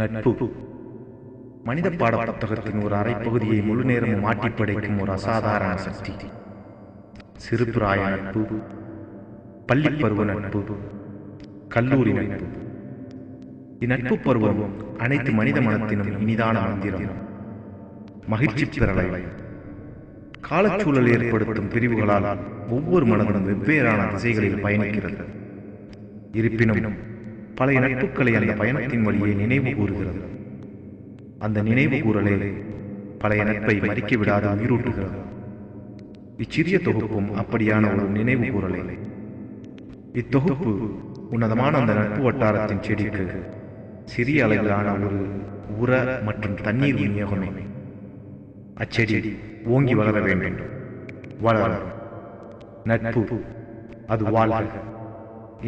நட்பு மனித பாட புத்தகத்தின் ஒரு அரை பகுதியை முழு நேரமும் மாட்டி படைக்கும் ஒரு அசாதாரண சக்தி. சிறு பிராய நட்பு, பள்ளி பருவ நட்பு, கல்லூரி நட்பு. இந்நட்பு பருவம் அனைத்து மனித மனத்தினும் இனிதான மந்திரம், மகிழ்ச்சி பெறலை. காலச்சூழல் ஏற்படுத்தும் பிரிவுகளால் ஒவ்வொரு மனதும் வெவ்வேறான திசைகளில் பயணிக்கிறது. இருப்பினும் பழைய நட்புகளை அந்த பயணத்தின் வழியே நினைவு கூறுகிறது. அந்த நினைவு கூறலே பழைய நட்பை மறிக்க விடாது உயிரூட்டுகிறது. இச்சிறிய தொகுப்பும் அப்படியான ஒரு நினைவு கூறலே. இத்தொகுப்பு உன்னதமான அந்த நட்பு வட்டாரத்தின் செடிக்கு சிறிய அளவிலான ஒரு உர மற்றும் தண்ணீர் விநியோகமே. அச்செடி ஓங்கி வளர வேண்டும். வளர நட்பு அது வாழ்க,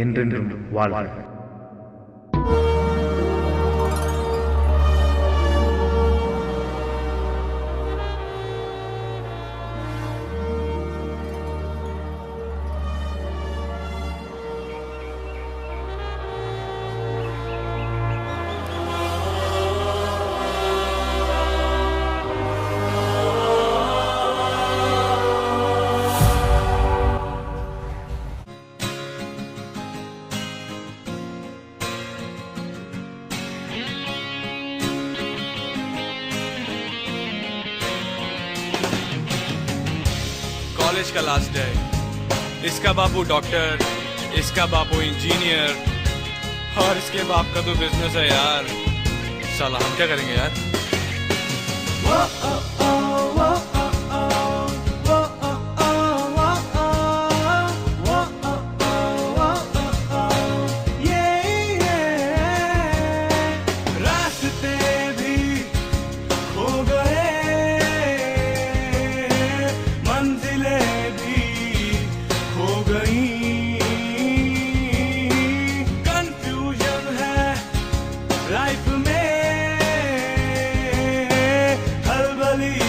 என்றென்றும் வாழ்க. कॉलेज का लास्ट है। इसका बापू डॉक्टर, इसका बापू इंजीनियर और इसके बाप का तो बिजनेस है यार। साला हम क्या करेंगे यार? लाइफ में हलबली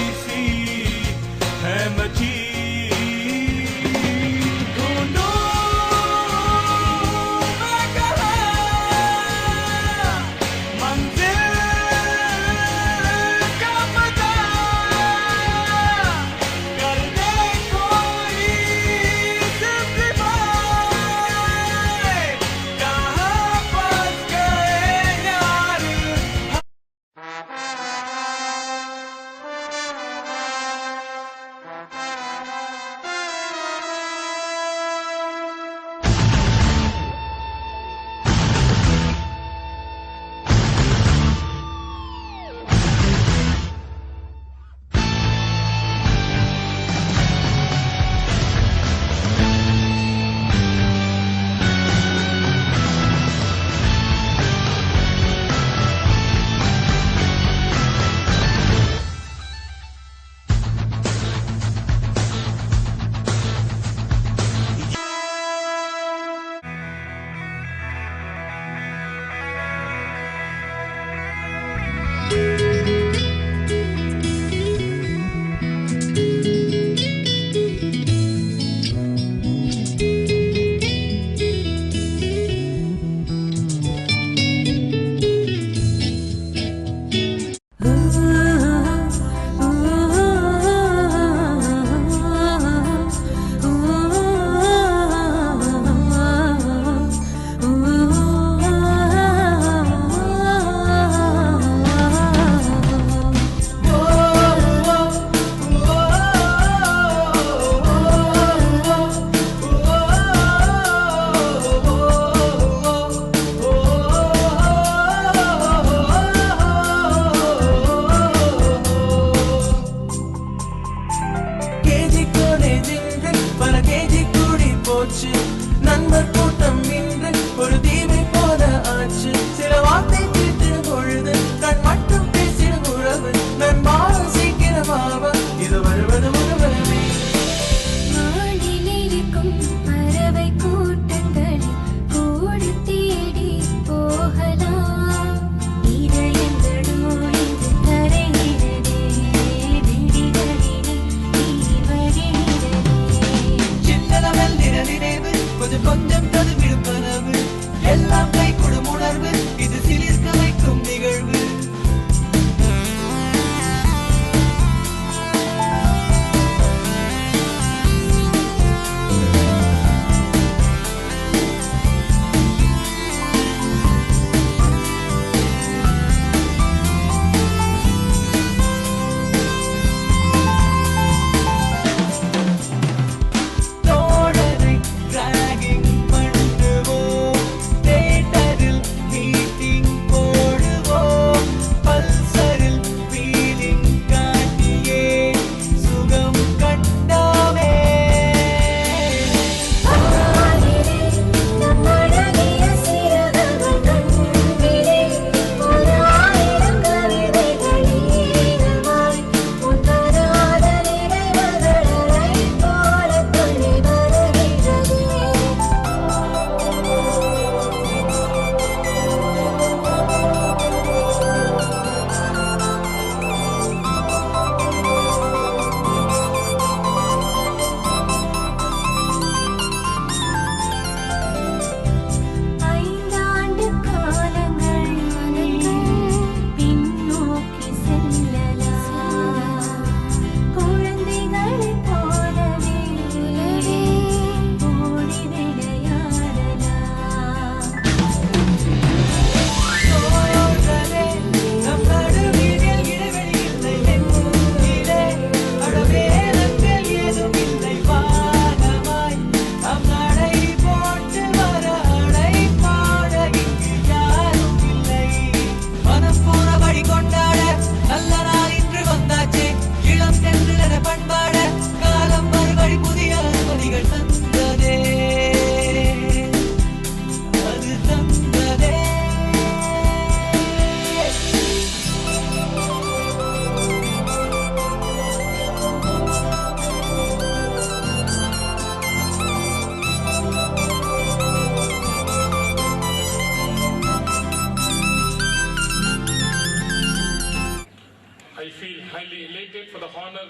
I feel highly elated for the honor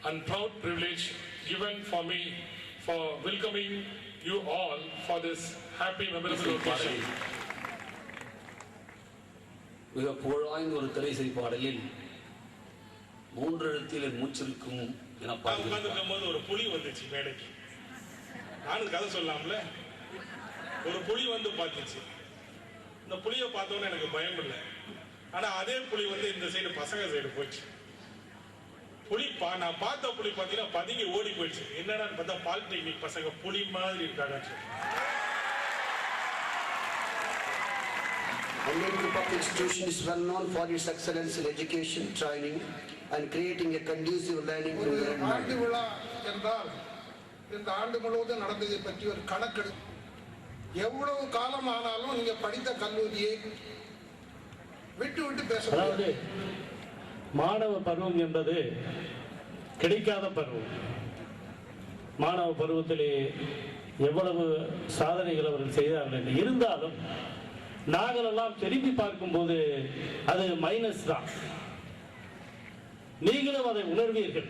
and proud privilege given for me for welcoming you all for this happy memorable occasion. மிக புகழாய்ந்த ஒரு திரைசை பாடலில் 3 எழுத்தில் மூச்சிருக்கும் என உட்கார்ந்துருக்கும் போது ஒரு புலி வந்துச்சு மேடைக்கு. நானும் கதை சொல்லலாம்ல. ஒரு புலி வந்து பார்த்துச்சு. இந்த புலியை பார்த்தோன்னே எனக்கு பயம் இல்லை. ஆனா அதே புலி வந்து இந்த சைடு பசங்க சைடு போச்சு. புலி நான் பார்த்த புலி பார்த்தீங்கன்னா பதுங்கி ஓடி போயிடுச்சு. என்னன்னு பார்த்தா பாலிடெக்னிக் பசங்க புலி மாதிரி இருக்காங்க. Indian Group of Institutions is well known for its excellence in education, training, and creating a conducive learning environment. ஆண்டு விழா என்றால் இந்த ஆண்டு முழுவதும் நடந்ததை பற்றி ஒரு கணக்கெடு. எவ்வளவு காலம் ஆனாலும் நீங்க படித்த கல்லூரியை விட்டு விட்டு பேச அதாவது மாணவ பருவம் என்பது கிடைக்காத பருவம். மாணவ பருவத்திலே எவ்வளவு சாதனைகள் அவர்கள் செய்தார்கள் இருந்தாலும் நாங்கள் எல்லாம் திரும்பி பார்க்கும்போது அது மைனஸ் தான். நீங்களும் அதை உணர்வீர்கள்.